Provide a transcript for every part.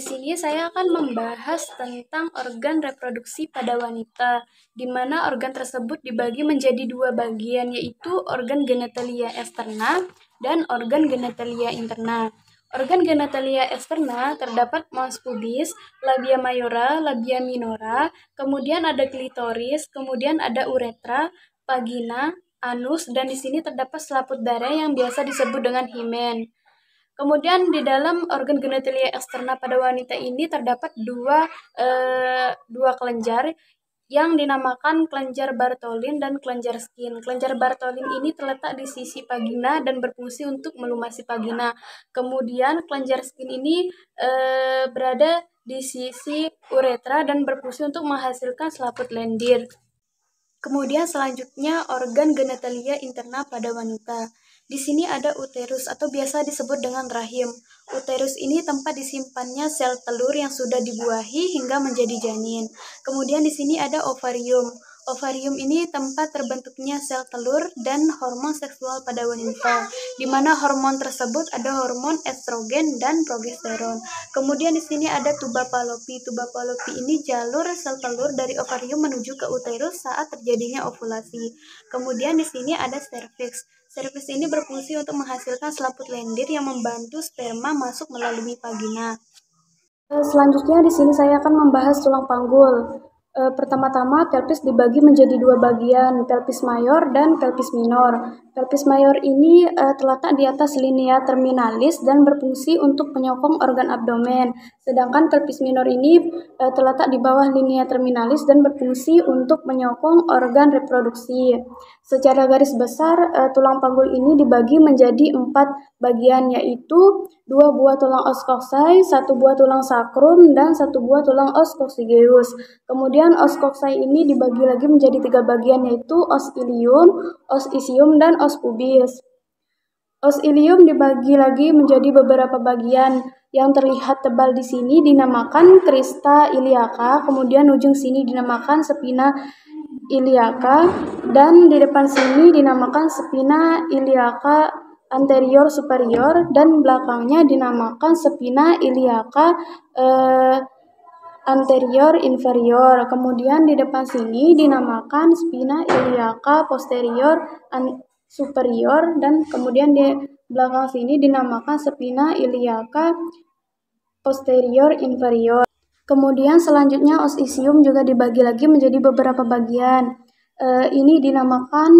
Di sini saya akan membahas tentang organ reproduksi pada wanita, di mana organ tersebut dibagi menjadi dua bagian, yaitu organ genitalia externa dan organ genitalia interna. Organ genitalia externa terdapat mons pubis, labia mayora, labia minora, kemudian ada klitoris, kemudian ada uretra, vagina, anus, dan di sini terdapat selaput darah yang biasa disebut dengan himen. Kemudian di dalam organ genitalia eksterna pada wanita ini terdapat dua kelenjar yang dinamakan kelenjar Bartholin dan kelenjar skin. Kelenjar Bartholin ini terletak di sisi vagina dan berfungsi untuk melumasi vagina. Kemudian kelenjar skin ini berada di sisi uretra dan berfungsi untuk menghasilkan selaput lendir. Kemudian selanjutnya organ genitalia interna pada wanita. Di sini ada uterus atau biasa disebut dengan rahim. Uterus ini tempat disimpannya sel telur yang sudah dibuahi hingga menjadi janin. Kemudian di sini ada ovarium. Ovarium ini tempat terbentuknya sel telur dan hormon seksual pada wanita, di mana hormon tersebut ada hormon estrogen dan progesteron. Kemudian di sini ada tuba Fallopi. Tuba Fallopi ini jalur sel telur dari ovarium menuju ke uterus saat terjadinya ovulasi. Kemudian di sini ada serviks. Serviks ini berfungsi untuk menghasilkan selaput lendir yang membantu sperma masuk melalui vagina. Selanjutnya di sini saya akan membahas tulang panggul. Pertama-tama pelvis dibagi menjadi dua bagian, pelvis mayor dan pelvis minor. Pelvis mayor ini terletak di atas linea terminalis dan berfungsi untuk menyokong organ abdomen. Sedangkan pelvis minor ini terletak di bawah linea terminalis dan berfungsi untuk menyokong organ reproduksi. Secara garis besar, tulang panggul ini dibagi menjadi 4 bagian, yaitu 2 buah tulang os coxae, 1 buah tulang sacrum, dan 1 buah tulang os coccygeus. Kemudian os coxae ini dibagi lagi menjadi 3 bagian, yaitu os ilium, os isium, dan os pubis. Os ilium dibagi lagi menjadi beberapa bagian. Yang terlihat tebal di sini dinamakan crista iliaca, kemudian ujung sini dinamakan spina iliaca, dan di depan sini dinamakan spina iliaca anterior superior, dan belakangnya dinamakan spina iliaca anterior inferior. Kemudian di depan sini dinamakan spina iliaca posterior superior, dan kemudian di belakang sini dinamakan spina iliaca posterior inferior. Kemudian selanjutnya os isium juga dibagi lagi menjadi beberapa bagian. Ini dinamakan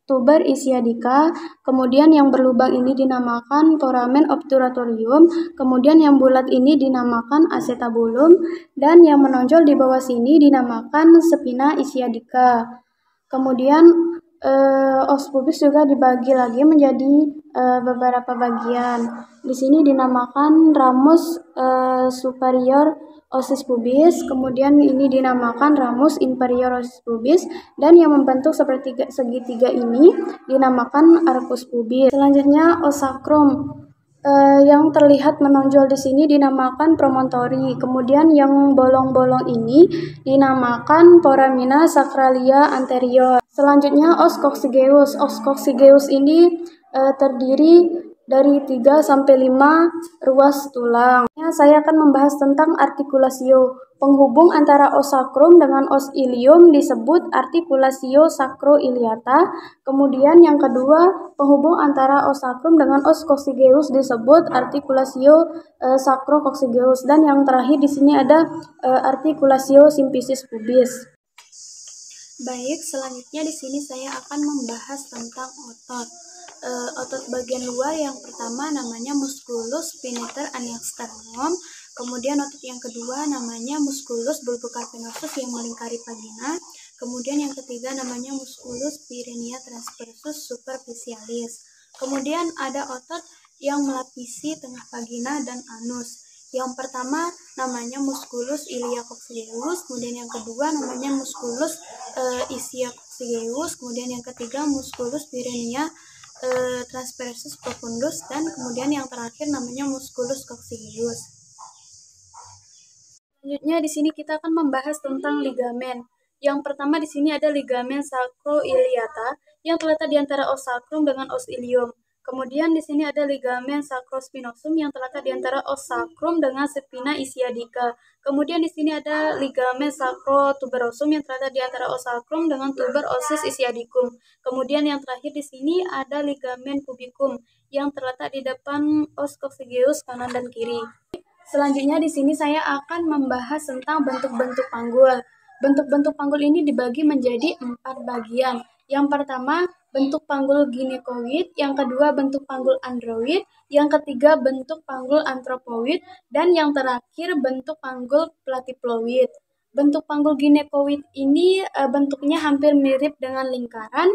tuber isiadica, kemudian yang berlubang ini dinamakan foramen obturatorium, kemudian yang bulat ini dinamakan acetabulum, dan yang menonjol di bawah sini dinamakan spina isiadica. Kemudian os pubis juga dibagi lagi menjadi beberapa bagian. Di sini dinamakan ramus superior osis pubis, kemudian ini dinamakan ramus inferior osis pubis, dan yang membentuk seperti segitiga ini dinamakan arcus pubis. Selanjutnya os sacrum. Yang terlihat menonjol di sini dinamakan promontori. Kemudian yang bolong-bolong ini dinamakan foramina sacralia anterior. Selanjutnya os coccygeus. Os coccygeus ini terdiri dari 3 sampai 5 ruas tulang. Saya akan membahas tentang artikulasio. Penghubung antara os sacrum dengan os ilium disebut artikulasio sacroiliata. Kemudian yang kedua, penghubung antara os sacrum dengan os coccygeus disebut artikulasio sacrococcygeus, dan yang terakhir di sini ada artikulasio symphysis pubis. Baik, selanjutnya di sini saya akan membahas tentang otot. Otot bagian luar yang pertama namanya musculus spinator aniexternum. Kemudian otot yang kedua namanya musculus bulbocarpinosus yang melingkari vagina. Kemudian yang ketiga namanya musculus pyrenea transversus superficialis. Kemudian ada otot yang melapisi tengah vagina dan anus. Yang pertama namanya musculus ilia coccygeus, kemudian yang kedua namanya musculus ischia coccygeus, kemudian yang ketiga musculus pyrenea transversus profundus, dan kemudian yang terakhir namanya musculus coccygeus. Selanjutnya di sini kita akan membahas tentang ligamen. Yang pertama di sini ada ligamen sacroiliata yang terletak di antara os sacrum dengan os ilium. Kemudian di sini ada ligamen sacrospinosum yang terletak di antara os sacrum dengan spina ischiadica. Kemudian di sini ada ligamen sacrotuberosum yang terletak di antara os sacrum dengan tuber osis ischiadicum. Kemudian yang terakhir di sini ada ligamen pubicum yang terletak di depan os coccygeus kanan dan kiri. Selanjutnya di sini saya akan membahas tentang bentuk-bentuk panggul. Bentuk-bentuk panggul ini dibagi menjadi 4 bagian. Yang pertama, bentuk panggul ginekoid, yang kedua bentuk panggul android, yang ketiga bentuk panggul antropoid, dan yang terakhir bentuk panggul platiploid. Bentuk panggul ginekoid ini bentuknya hampir mirip dengan lingkaran.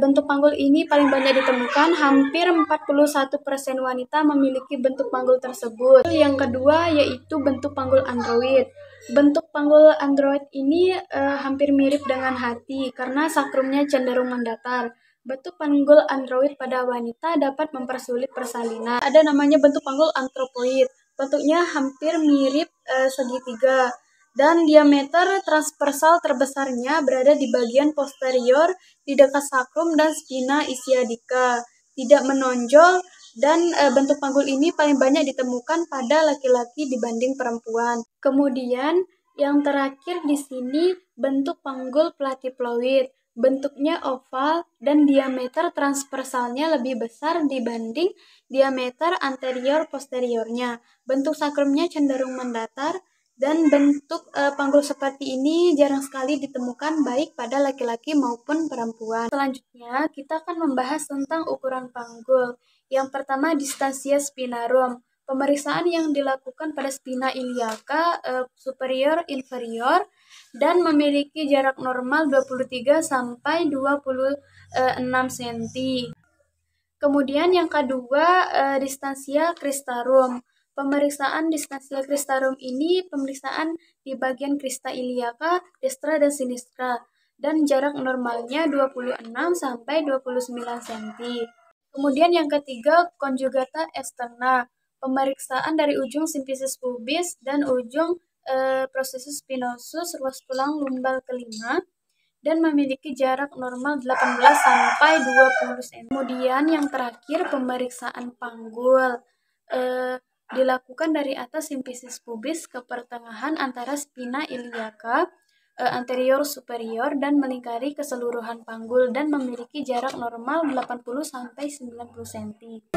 Bentuk panggul ini paling banyak ditemukan, hampir 41% wanita memiliki bentuk panggul tersebut. Yang kedua yaitu bentuk panggul android. Bentuk panggul android ini hampir mirip dengan hati karena sakrumnya cenderung mendatar. Bentuk panggul android pada wanita dapat mempersulit persalinan. Ada namanya bentuk panggul antropoid. Bentuknya hampir mirip segitiga. Dan diameter transversal terbesarnya berada di bagian posterior di dekat sakrum dan spina ischiadica. Tidak menonjol dan bentuk panggul ini paling banyak ditemukan pada laki-laki dibanding perempuan. Kemudian yang terakhir di sini bentuk panggul platiploid. Bentuknya oval dan diameter transversalnya lebih besar dibanding diameter anterior posteriornya. Bentuk sakrumnya cenderung mendatar dan bentuk panggul seperti ini jarang sekali ditemukan baik pada laki-laki maupun perempuan. Selanjutnya, kita akan membahas tentang ukuran panggul. Yang pertama, distansia spinarum. Pemeriksaan yang dilakukan pada spina iliaca superior inferior dan memiliki jarak normal 23 sampai 26 cm. Kemudian yang kedua, distansia cristarum. Pemeriksaan distansia cristarum ini pemeriksaan di bagian crista iliaca, destra dan sinistra dan jarak normalnya 26 sampai 29 cm. Kemudian yang ketiga, conjugata externa. Pemeriksaan dari ujung simfisis pubis dan ujung processus spinosus ruas tulang lumbal kelima dan memiliki jarak normal 18 sampai 20 cm. Kemudian yang terakhir pemeriksaan panggul dilakukan dari atas simfisis pubis ke pertengahan antara spina iliaca anterior superior dan melingkari keseluruhan panggul dan memiliki jarak normal 80 sampai 90 cm.